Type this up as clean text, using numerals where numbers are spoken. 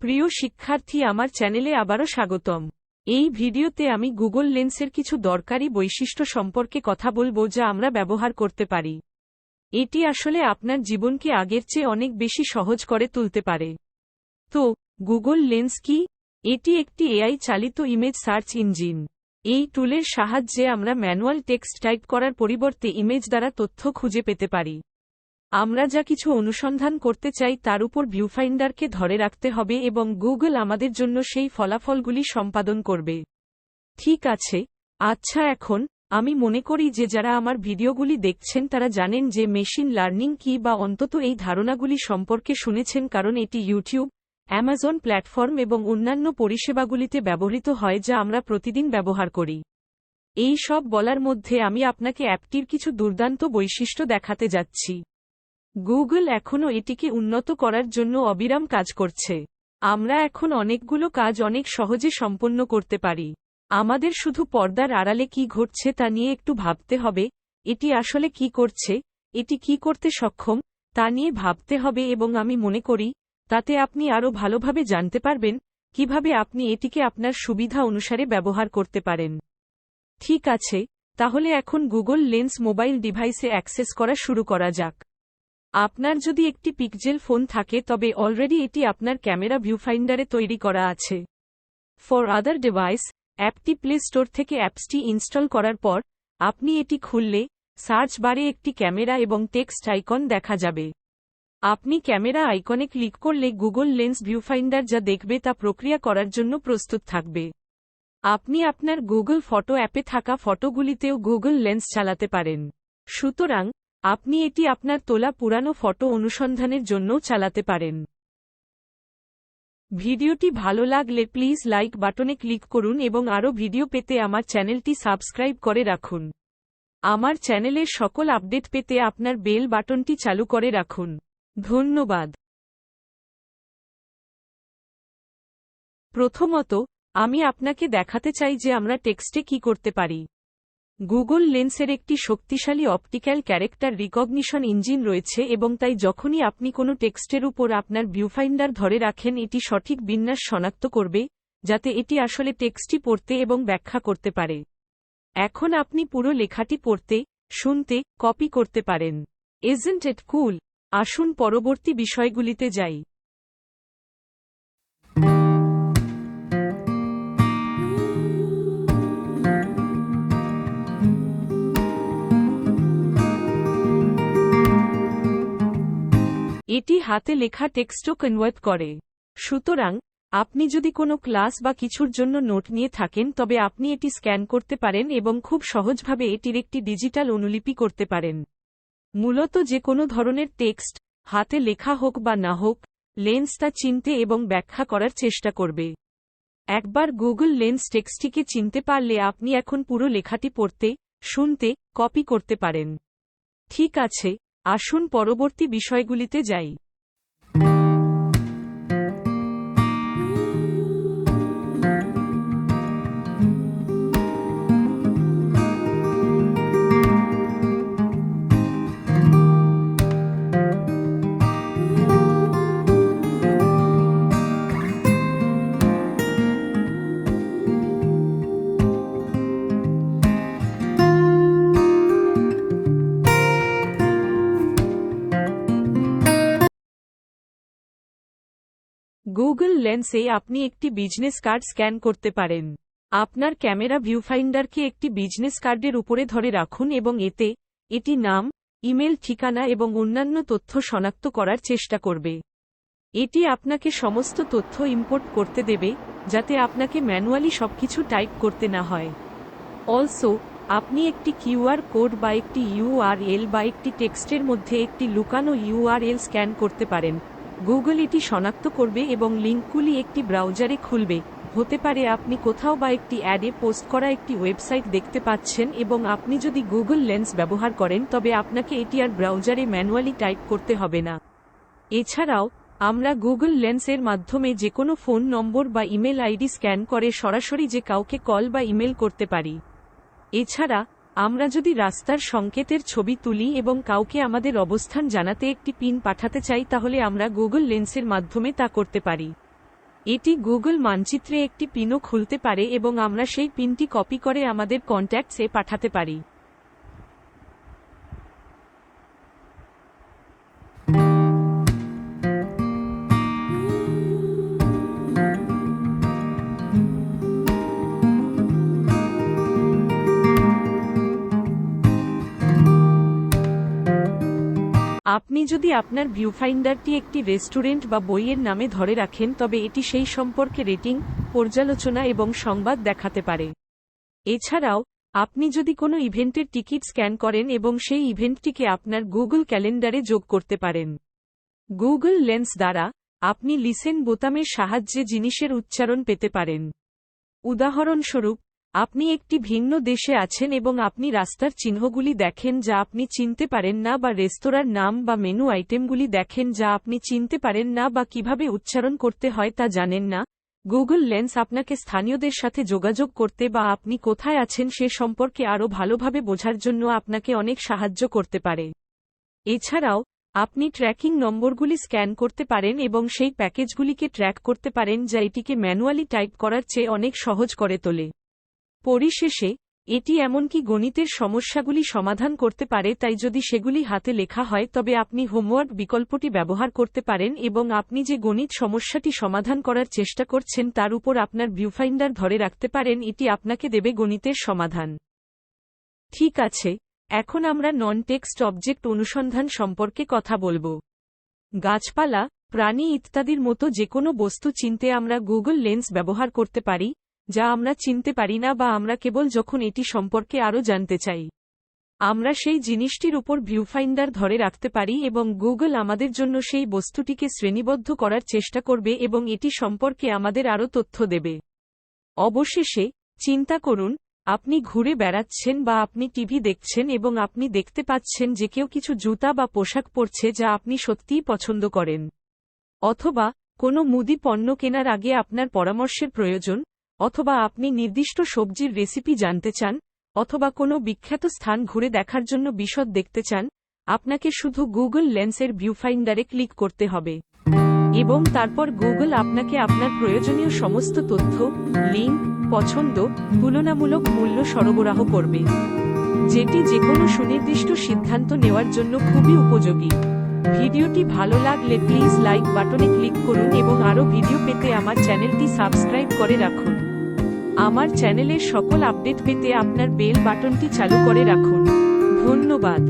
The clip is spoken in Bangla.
প্রিয় শিক্ষার্থী, আমার চ্যানেলে আবারও স্বাগতম। এই ভিডিওতে আমি গুগল লেন্সের কিছু দরকারি বৈশিষ্ট্য সম্পর্কে কথা বলবো যা আমরা ব্যবহার করতে পারি। এটি আসলে আপনার জীবনকে আগের চেয়ে অনেক বেশি সহজ করে তুলতে পারে। তো গুগল লেন্স কি? এটি একটি এআই চালিত ইমেজ সার্চ ইঞ্জিন। এই টুলের সাহায্যে আমরা ম্যানুয়াল টেক্সট টাইপ করার পরিবর্তে ইমেজ দ্বারা তথ্য খুঁজে পেতে পারি। আমরা যা কিছু অনুসন্ধান করতে চাই তার উপর ভিউফাইন্ডারকে ধরে রাখতে হবে এবং গুগল আমাদের জন্য সেই ফলাফলগুলি সম্পাদন করবে। ঠিক আছে, আচ্ছা, এখন আমি মনে করি যে যারা আমার ভিডিওগুলি দেখছেন তারা জানেন যে মেশিন লার্নিং কি, বা অন্তত এই ধারণাগুলি সম্পর্কে শুনেছেন, কারণ এটি ইউটিউব, অ্যামাজন প্ল্যাটফর্ম এবং অন্যান্য পরিষেবাগুলিতে ব্যবহৃত হয় যা আমরা প্রতিদিন ব্যবহার করি। এই সব বলার মধ্যে আমি আপনাকে অ্যাপটির কিছু দুর্দান্ত বৈশিষ্ট্য দেখাতে যাচ্ছি। গুগল এখনও এটিকে উন্নত করার জন্য অবিরাম কাজ করছে। আমরা এখন অনেকগুলো কাজ অনেক সহজে সম্পন্ন করতে পারি। আমাদের শুধু পর্দার আড়ালে কি ঘটছে তা নিয়ে একটু ভাবতে হবে, এটি আসলে কি করছে, এটি কি করতে সক্ষম তা নিয়ে ভাবতে হবে, এবং আমি মনে করি তাতে আপনি আরও ভালোভাবে জানতে পারবেন কিভাবে আপনি এটিকে আপনার সুবিধা অনুসারে ব্যবহার করতে পারেন। ঠিক আছে, তাহলে এখন গুগল লেন্স মোবাইল ডিভাইসে অ্যাক্সেস করা শুরু করা যাক। আপনার যদি একটি পিক্সেল ফোন থাকে তবে অলরেডি এটি আপনার ক্যামেরা ভিউফাইন্ডারে তৈরি করা আছে। ফর আদার ডিভাইস, অ্যাপটি প্লে স্টোর থেকে অ্যাপসটি ইনস্টল করার পর আপনি এটি খুললে সার্চ বারে একটি ক্যামেরা এবং টেক্সট আইকন দেখা যাবে। আপনি ক্যামেরা আইকনে ক্লিক করলে গুগল লেন্স ভিউফাইন্ডার যা দেখবে তা প্রক্রিয়া করার জন্য প্রস্তুত থাকবে। আপনি আপনার গুগল ফটো অ্যাপে থাকা ফটোগুলিতেও গুগল লেন্স চালাতে পারেন। সুতরাং আপনি এটি আপনার তোলা পুরানো ফটো অনুসন্ধানের জন্যও চালাতে পারেন। ভিডিওটি ভালো লাগলে প্লিজ লাইক বাটনে ক্লিক করুন এবং আরও ভিডিও পেতে আমার চ্যানেলটি সাবস্ক্রাইব করে রাখুন। আমার চ্যানেলের সকল আপডেট পেতে আপনার বেল বাটনটি চালু করে রাখুন। ধন্যবাদ। প্রথমত, আমি আপনাকে দেখাতে চাই যে আমরা টেক্সটে কি করতে পারি। গুগল লেন্সের একটি শক্তিশালী অপটিক্যাল ক্যারেক্টার রিকগনিশন ইঞ্জিন রয়েছে এবং তাই যখনই আপনি কোনো টেক্সটের উপর আপনার ভিউফাইন্ডার ধরে রাখেন এটি সঠিক বিন্যাস শনাক্ত করবে, যাতে এটি আসলে টেক্সটটি পড়তে এবং ব্যাখ্যা করতে পারে। এখন আপনি পুরো লেখাটি পড়তে, শুনতে, কপি করতে পারেন। ইজন্ট ইট কুল? আসুন পরবর্তী বিষয়গুলিতে যাই। এটি হাতে লেখা টেক্সটও কনভার্ট করে। সুতরাং আপনি যদি কোনো ক্লাস বা কিছুর জন্য নোট নিয়ে থাকেন তবে আপনি এটি স্ক্যান করতে পারেন এবং খুব সহজভাবে এটির একটি ডিজিটাল অনুলিপি করতে পারেন। মূলত যে কোনো ধরনের টেক্সট, হাতে লেখা হোক বা না হোক, লেন্স তা চিনতে এবং ব্যাখ্যা করার চেষ্টা করবে। একবার গুগল লেন্স টেক্সটটিকে চিনতে পারলে আপনি এখন পুরো লেখাটি পড়তে, শুনতে, কপি করতে পারেন। ঠিক আছে, আসুন পরবর্তী বিষয়গুলিতে যাই। গুগল লেন্সে আপনি একটি বিজনেস কার্ড স্ক্যান করতে পারেন। আপনার ক্যামেরা ভিউফাইন্ডারকে একটি বিজনেস কার্ডের উপরে ধরে রাখুন এবং এটি নাম, ইমেল ঠিকানা এবং অন্যান্য তথ্য শনাক্ত করার চেষ্টা করবে। এটি আপনাকে সমস্ত তথ্য ইম্পোর্ট করতে দেবে, যাতে আপনাকে ম্যানুয়ালি সবকিছু টাইপ করতে না হয়। অলসো, আপনি একটি কিউআর কোড বা একটি ইউআরএল বা একটি টেক্সটের মধ্যে একটি লুকানো ইউআরএল স্ক্যান করতে পারেন। গুগল এটি শনাক্ত করবে এবং লিঙ্কগুলি একটি ব্রাউজারে খুলবে। হতে পারে আপনি কোথাও বা একটি অ্যাডে পোস্ট করা একটি ওয়েবসাইট দেখতে পাচ্ছেন এবং আপনি যদি গুগল লেন্স ব্যবহার করেন তবে আপনাকে এটি আর ব্রাউজারে ম্যানুয়ালি টাইপ করতে হবে না। এছাড়াও আমরা গুগল লেন্সের মাধ্যমে যে কোনো ফোন নম্বর বা ইমেল আইডি স্ক্যান করে সরাসরি যে কাউকে কল বা ইমেল করতে পারি। এছাড়া আমরা যদি রাস্তার সংকেতের ছবি তুলি এবং কাউকে আমাদের অবস্থান জানাতে একটি পিন পাঠাতে চাই তাহলে আমরা গুগল লেন্সের মাধ্যমে তা করতে পারি। এটি গুগল মানচিত্রে একটি পিনও খুলতে পারে এবং আমরা সেই পিনটি কপি করে আমাদের কন্ট্যাক্টসে পাঠাতে পারি। আপনি যদি আপনার ভিউফাইন্ডারটি একটি রেস্টুরেন্ট বা বইয়ের নামে ধরে রাখেন তবে এটি সেই সম্পর্কে রেটিং, পর্যালোচনা এবং সংবাদ দেখাতে পারে। এছাড়াও আপনি যদি কোনো ইভেন্টের টিকিট স্ক্যান করেন এবং সেই ইভেন্টটিকে আপনার গুগল ক্যালেন্ডারে যোগ করতে পারেন। গুগল লেন্স দ্বারা আপনি লিসেন বোতামের সাহায্যে জিনিসের উচ্চারণ পেতে পারেন। উদাহরণস্বরূপ, আপনি একটি ভিন্ন দেশে আছেন এবং আপনি রাস্তার চিহ্নগুলি দেখেন যা আপনি চিনতে পারেন না, বা রেস্তোরাঁর নাম বা মেনু আইটেমগুলি দেখেন যা আপনি চিনতে পারেন না বা কিভাবে উচ্চারণ করতে হয় তা জানেন না। গুগল লেন্স আপনাকে স্থানীয়দের সাথে যোগাযোগ করতে বা আপনি কোথায় আছেন সে সম্পর্কে আরও ভালোভাবে বোঝার জন্য আপনাকে অনেক সাহায্য করতে পারে। এছাড়াও আপনি ট্র্যাকিং নম্বরগুলি স্ক্যান করতে পারেন এবং সেই প্যাকেজগুলিকে ট্র্যাক করতে পারেন যা এটিকে ম্যানুয়ালি টাইপ করার চেয়ে অনেক সহজ করে তোলে। পরিশেষে এটি এমনকি গণিতের সমস্যাগুলি সমাধান করতে পারে, তাই যদি সেগুলি হাতে লেখা হয় তবে আপনি হোমওয়ার্ক বিকল্পটি ব্যবহার করতে পারেন এবং আপনি যে গণিত সমস্যাটি সমাধান করার চেষ্টা করছেন তার উপর আপনার ভিউফাইন্ডার ধরে রাখতে পারেন, এটি আপনাকে দেবে গণিতের সমাধান। ঠিক আছে, এখন আমরা নন টেক্সট অবজেক্ট অনুসন্ধান সম্পর্কে কথা বলবো। গাছপালা, প্রাণী ইত্যাদির মতো যে কোনো বস্তু চিনতে আমরা গুগল লেন্স ব্যবহার করতে পারি, যা আমরা চিনতে পারি না বা আমরা কেবল যখন এটি সম্পর্কে আরও জানতে চাই। আমরা সেই জিনিসটির উপর ভিউফাইন্ডার ধরে রাখতে পারি এবং গুগল আমাদের জন্য সেই বস্তুটিকে শ্রেণীবদ্ধ করার চেষ্টা করবে এবং এটি সম্পর্কে আমাদের আরও তথ্য দেবে। অবশেষে, চিন্তা করুন, আপনি ঘুরে বেড়াচ্ছেন বা আপনি টিভি দেখছেন এবং আপনি দেখতে পাচ্ছেন যে কেউ কিছু জুতা বা পোশাক পরছে যা আপনি সত্যিই পছন্দ করেন। অথবা কোনো মুদি পণ্য কেনার আগে আপনার পরামর্শের প্রয়োজন, অথবা আপনি নির্দিষ্ট সবজির রেসিপি জানতে চান, অথবা কোনো বিখ্যাত স্থান ঘুরে দেখার জন্য বিশদ দেখতে চান, আপনাকে শুধু গুগল লেন্সের ভিউফাইন্ডারে ক্লিক করতে হবে। এবং তারপর গুগল আপনাকে আপনার প্রয়োজনীয় সমস্ত তথ্য, লিঙ্ক, পছন্দ, তুলনামূলক মূল্য সরবরাহ করবে, যেটি যেকোনো সুনির্দিষ্ট সিদ্ধান্ত নেওয়ার জন্য খুবই উপযোগী। ভিডিওটি ভালো লাগলে প্লিজ লাইক বাটনে ক্লিক করুন এবং আরও ভিডিও পেতে আমার চ্যানেলটি সাবস্ক্রাইব করে রাখুন। আমার চ্যানেলের সকল আপডেট পেতে আপনার বেল বাটনটি চালু করে রাখুন। ধন্যবাদ।